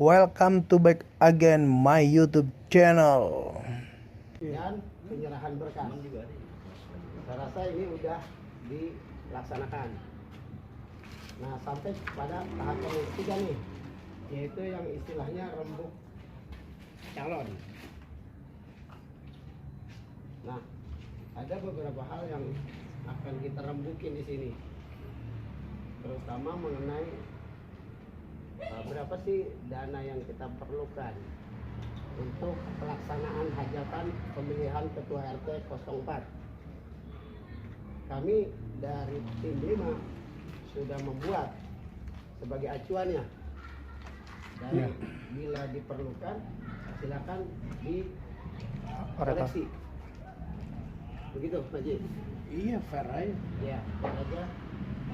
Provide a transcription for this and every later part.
Welcome to back again my YouTube channel. Dan penyerahan berkas. Saya rasa ini udah dilaksanakan. Nah, sampai pada tahapan yang ketiga nih, yaitu yang istilahnya rembuk calon. Nah, ada beberapa hal yang akan kita rembukin di sini, terutama mengenai berapa sih dana yang kita perlukan untuk pelaksanaan hajatan pemilihan ketua RT 04. Kami dari tim 5 sudah membuat sebagai acuannya, dan bila diperlukan silakan dikoreksi. Begitu, Pak Ji? Iya, fair aja. Ya, fair aja.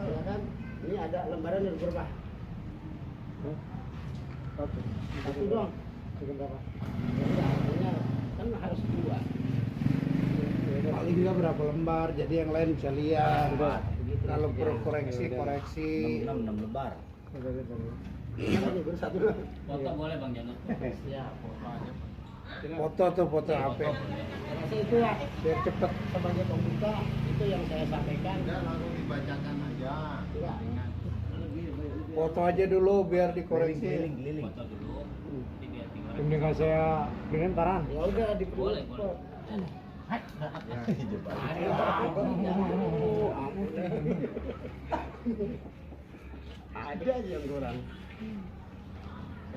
Silakan. Ini ada lembaran yang berubah. Satu dong. Berapa? Ya, artinya kan harus 2. Paling nggak berapa lembar, jadi yang lain bisa lihat. Begitu. Kalau Ya. perlu koreksi. 6 lembar. Jangan nih, baru 1 doang. Foto boleh Bang Janut? Ya, foto aja. Foto HP. Saya rasa itu ya, Biar cepet. sebagai pembuka itu yang saya sampaikan. Udah langsung dibacakan aja. Ya. Foto aja dulu biar dikoreksi. Keliling. Foto dulu. Dengan saya kirim taran. Ya udah di Boleh. Ada aja yang kurang.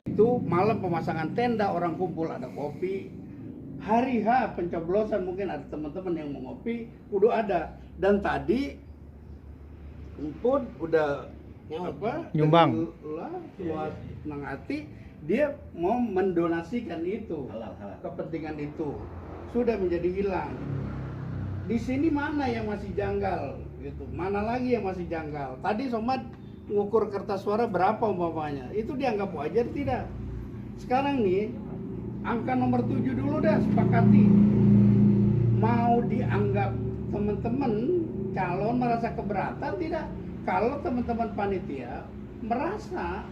Itu malam pemasangan tenda, orang kumpul, ada kopi. Hari H pencoblosan mungkin ada teman-teman yang mau ngopi, udah ada. Dan tadi pun udah Nyumbang. Luas nang hati, dia mau mendonasikan itu, Halal. kepentingan itu sudah menjadi hilang. Di sini mana yang masih janggal gitu, mana lagi yang masih janggal. Tadi Somad ngukur kertas suara berapa umpamanya, itu dianggap wajar tidak. Sekarang nih angka nomor 7 dulu dah sepakati, mau dianggap teman-teman calon merasa keberatan tidak kalau teman-teman panitia merasa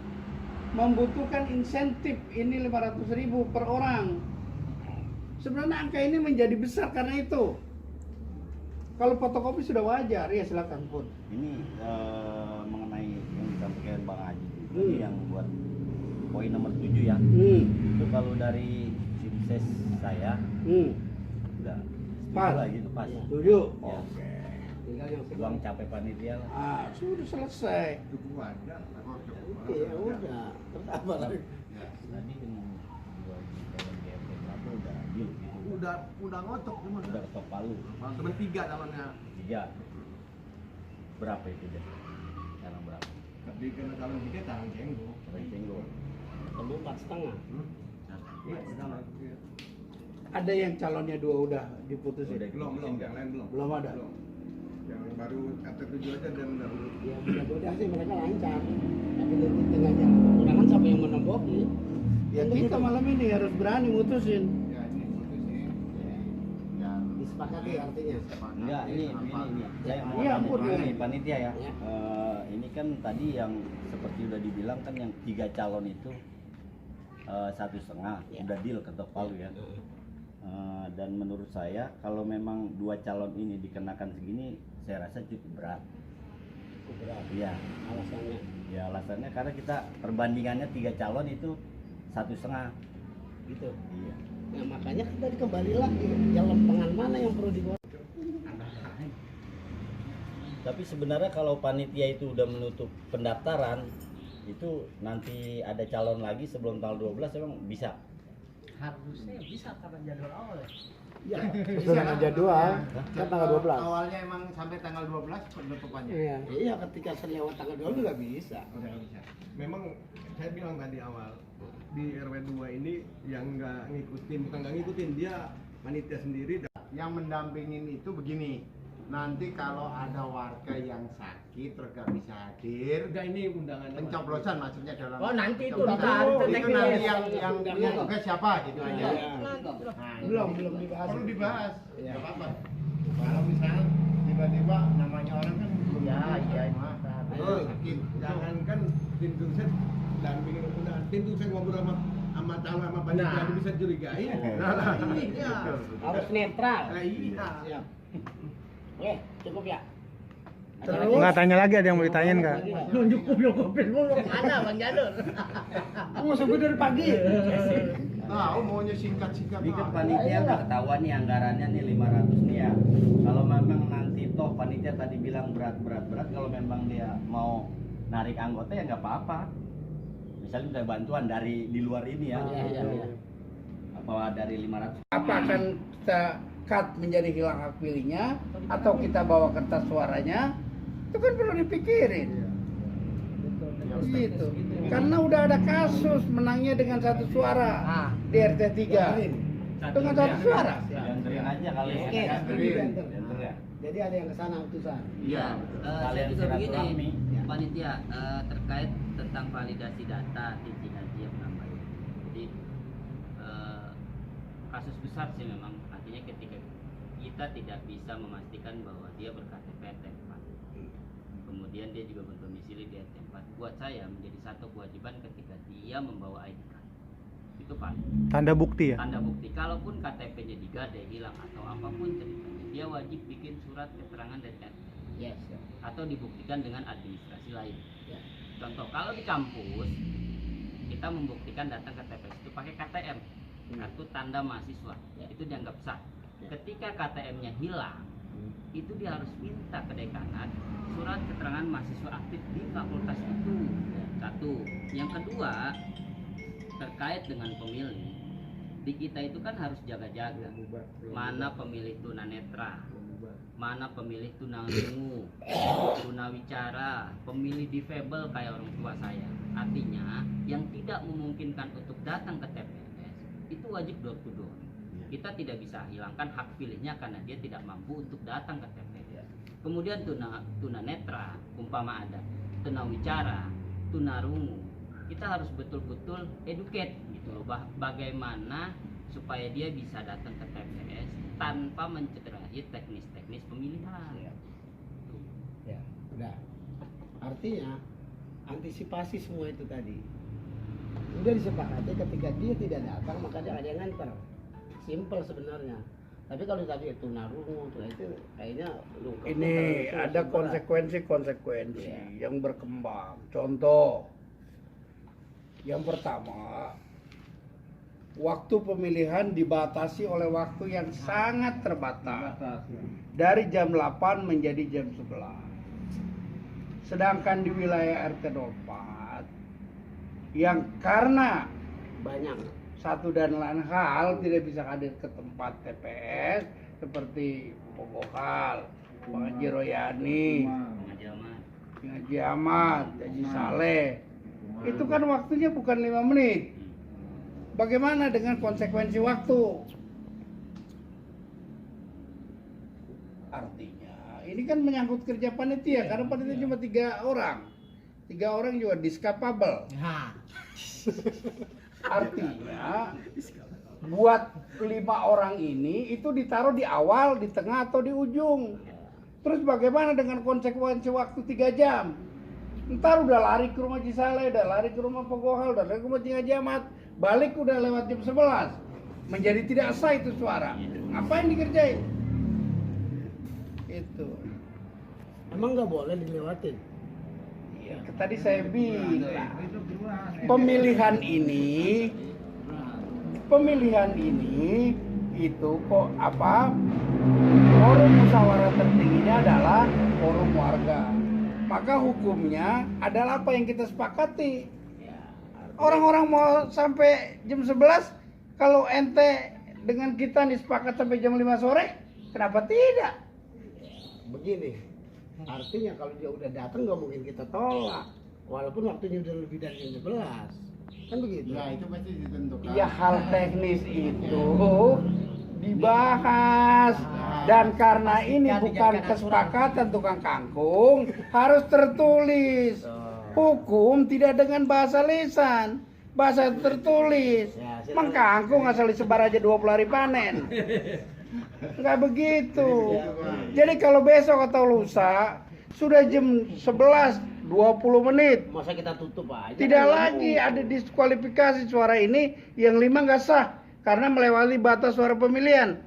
membutuhkan insentif ini 500.000 per orang. Sebenarnya angka ini menjadi besar karena itu. Kalau fotokopi sudah wajar, ya silakan pun. Ini mengenai yang disampaikan Bang Haji tadi yang buat poin nomor 7 ya. Itu kalau dari simses saya udah Pas. setuju lah gitu pas. Setuju? Ya. Tinggal yang Uang capek panitia lah. Ah, sudah selesai. Cukup aja. ya udah. Pertama lagi. Tadi dengan buat calon GMP berapa udah deal gitu. Udah ngotok cuma. Udah ketok palu. Cuma 3 calonnya. 3. Berapa itu deh? Sekarang berapa? Tapi kena calon 3 tangan jenggo. Rencengo. Temu 4,5. Ada yang calonnya 2 udah diputusin. Udah. Belum, yang lain belum. Belum ada. Yang baru RT 7 aja dan dahulu. Ya mudah-mudahan sih mereka lancar. Tapi di tengah jalan kekurangan siapa yang menemboki? Ya kita malam ini harus berani mutusin. Ya ini putusin. Ya. Disepakati artinya. Enggak, ini. Saya mau Iya, tanya ampun, dulu ya. nih panitia ya. Ya. Ini kan tadi yang seperti udah dibilang kan yang 3 calon itu 1,5 Ya. udah deal ketok palu ya. Dan menurut saya kalau memang 2 calon ini dikenakan segini, saya rasa cukup berat. Cukup berat. Iya. Alasannya. Ya alasannya karena kita perbandingannya 3 calon itu 1,5. Gitu. Iya. Nah makanya kita kembali lagi, yang lempengan mana yang perlu dibuat? Tapi sebenarnya kalau panitia itu udah menutup pendaftaran, itu nanti ada calon lagi sebelum tanggal 12 emang bisa. Harusnya bisa karena jadwal awal ya. Ya, Sesuai dengan jadwal, kan tanggal 12. Awalnya emang sampai tanggal 12 penutupannya. Iya. iya ketika selewat tanggal 12 nggak bisa. Udah nggak bisa. Memang saya bilang tadi awal di RW 2 ini yang nggak ngikutin, bukan nggak ngikutin, dia panitia sendiri. Yang mendampingin itu begini. Nanti kalau ada warga yang sakit terus nggak bisa hadir, Enggak, ini undangan. pencoblosan maksudnya dalam. Oh, nanti itu pencoblosan. ditarik ke Itu TKS. nanti yang tugas siapa gitu aja. Iya. Nah, Belum dibahas. perlu dibahas. Iya. Nggak apa-apa. Kalau misalnya tiba-tiba namanya orang kan belum Ya, iya. sakit. Jangankan tim sukses dampingin udah tentu saya ngobrol sama calon sama panitia Nah. bisa curigai. Iya. Harus netral. Nah, iya. Siap. Oke, cukup ya. Terus? Nggak, tanya lagi, ada yang mau ditanyain nggak? Nyukupin mulu. Ada Bang Jadul. Mau sampai dari pagi. Tahu maunya singkat-singkat. Ini kan panitia udah ketahuan nih anggarannya nih 500 nih ya. Kalau memang nanti toh panitia tadi bilang berat, kalau memang dia mau narik anggota ya nggak apa-apa. Misalnya minta bantuan dari di luar ini ya. Iya. Apa dari 500? Apa akan kita cut menjadi hilang hak pilihnya atau kita bawa kertas suaranya? Itu kan perlu dipikirin. Gitu. Karena udah ada kasus menangnya dengan satu suara di RT 3. Dengan satu suara. Dianterin aja kali ya. Oke. Dianterin ya. Jadi ada yang ke sana utusan. Iya. Saya Kalian juga begini, silaturahmi. panitia terkait tentang validasi data di Haji yang namanya. Jadi kasus besar sih memang, artinya ketika kita tidak bisa memastikan bahwa dia berKTP RT4, kemudian dia juga berdomisili di RT4. Buat saya menjadi satu kewajiban ketika dia membawa ID card. Itu valid. Tanda bukti ya? Tanda bukti, kalaupun KTP-nya digade, hilang atau apapun ceritanya, dia wajib bikin surat keterangan dari RT. Yes. Atau dibuktikan dengan administrasi lain. Ya. Contoh, kalau di kampus kita membuktikan datang ke TPS itu pakai KTM, kartu tanda mahasiswa, itu dianggap sah. Ketika KTM-nya hilang, itu dia harus minta ke dekanat surat keterangan mahasiswa aktif di fakultas itu. Satu. Yang kedua, terkait dengan pemilih, di kita itu kan harus jaga-jaga mana pemilih tunanetra, mana pemilih tunarungu, tunawicara, pemilih difabel kayak orang tua saya. Artinya yang tidak memungkinkan untuk datang ke TPS itu wajib door to door. Kita tidak bisa hilangkan hak pilihnya karena dia tidak mampu untuk datang ke TPS. Kemudian tunanetra, umpama ada tunawicara, tunarungu, kita harus betul-betul educate gitu loh, bagaimana supaya dia bisa datang ke TPS tanpa mencederai teknis-teknis pemilihan. Ya, udah. Artinya antisipasi semua itu tadi. Udah disepakati ketika dia tidak datang maka dia ada yang nganter. Simple sebenarnya. Tapi kalau tadi itu narungu itu kayaknya Ini ada konsekuensi yang berkembang. Contoh, yang pertama, waktu pemilihan dibatasi oleh waktu yang sangat terbatas. Dari jam 8 menjadi jam 11. Sedangkan di wilayah RT 04 yang karena banyak satu dan lain hal tidak bisa hadir ke tempat TPS seperti Pogokal, Bang Haji Royani, Haji Ahmad, Haji Saleh. Itu kan waktunya bukan 5 menit. Bagaimana dengan konsekuensi waktu? Artinya ini kan menyangkut kerja panitia karena panitia cuma 3 orang. 3 orang juga discapable. Artinya buat 5 orang ini itu ditaruh di awal, di tengah atau di ujung. Terus bagaimana dengan konsekuensi waktu 3 jam? Ntar udah lari ke rumah Cisale, udah lari ke rumah Pogohal, udah lari ke rumah Haji Ahmad, balik udah lewat jam 11. Menjadi tidak sah itu suara. Ngapain dikerjain? Itu. emang nggak boleh dilewatin. Ya, tadi saya bilang pemilihan ini itu kok apa, forum musyawarah tertingginya adalah forum warga, maka hukumnya adalah apa yang kita sepakati. Orang-orang mau sampai jam 11, kalau ente dengan kita nih sepakat sampai jam 5 sore, kenapa tidak? Begini, artinya kalau dia udah datang nggak mungkin kita tolak, walaupun waktunya udah lebih dari jam 11, kan begitu? Nah, itu pasti ditentukan. Ya, hal teknis itu dibahas, dan karena ini bukan kesepakatan tukang kangkung, harus tertulis. Hukum tidak dengan bahasa lisan, bahasa tertulis. Mengkangkung asal disebar aja 20 hari panen. Nggak begitu. Jadi kalau besok atau lusa sudah jam 11 20 menit. Masa kita tutup aja? Tidak Kan nggak lagi mungkin. ada diskualifikasi suara ini, yang 5 nggak sah karena melewati batas suara pemilihan.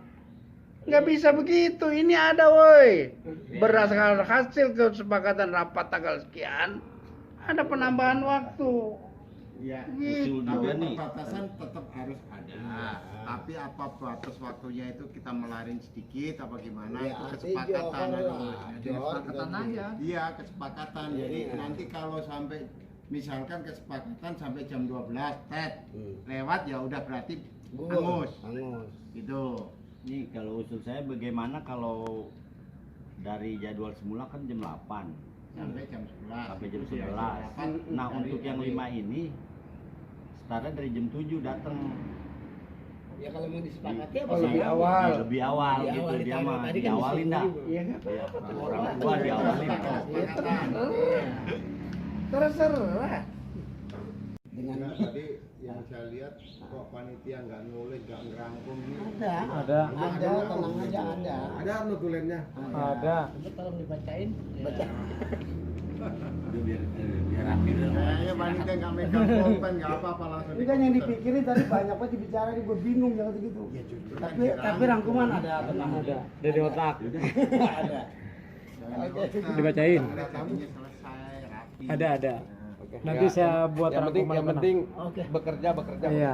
Nggak bisa begitu. Ini ada woi. Berdasarkan hasil kesepakatan rapat tanggal sekian, ada penambahan waktu. Ya, Gitu. juga nih. Pembatasan tetap harus ada. Tapi apa batas waktunya itu kita melarin sedikit apa gimana Ya, itu artinya kesepakatan Johor aja. lah. Johor ganti. Iya, kesepakatan. Jadi nanti kalau sampai misalkan kesepakatan sampai jam 12 lewat ya udah berarti hangus. Hangus. Gitu. Ini kalau usul saya bagaimana kalau dari jadwal semula kan jam 8 Sampai jam 11. sampai jam Itu ya, 11. rapat Nah, dari- untuk yang 5 ini startnya dari jam 7 datang. Ya kalau mau disepakati apa Oh, sih? lebih awal. Lebih awal Di gitu awal dia ditaruh. mah. Tadi kan Diawalin dah. disuruh. Iya nggak Iya, apa-apa. orang tua diawalin. Kesepakatan. Terserah. Dengan Tadi yang saya lihat kok panitia nggak nulis, nggak ngerangkum ini. ada, tenang aja ada. Ada notulennya. Ada. Coba tolong dibacain. Baca. Udah biar rapi dulu. Kayaknya panitia nggak megang pulpen, nggak apa-apa langsung. Ini kan yang dipikirin tadi banyak banget dibicara, nih gue bingung jangan gitu. Ya justru kan Tapi dirangkum. tapi rangkuman ada, tenang Ada. Dari otak. ada. Jangan Oke. diutak. Dibacain. Ada jadinya selesai, rapi. Ada. Nanti saya buat rangkuman yang Oke. bekerja iya.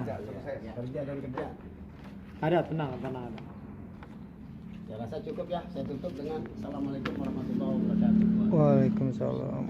Kerja dan kerja. Ada, tenang. Saya rasa cukup ya. Saya tutup dengan Assalamualaikum warahmatullahi wabarakatuh. Waalaikumsalam.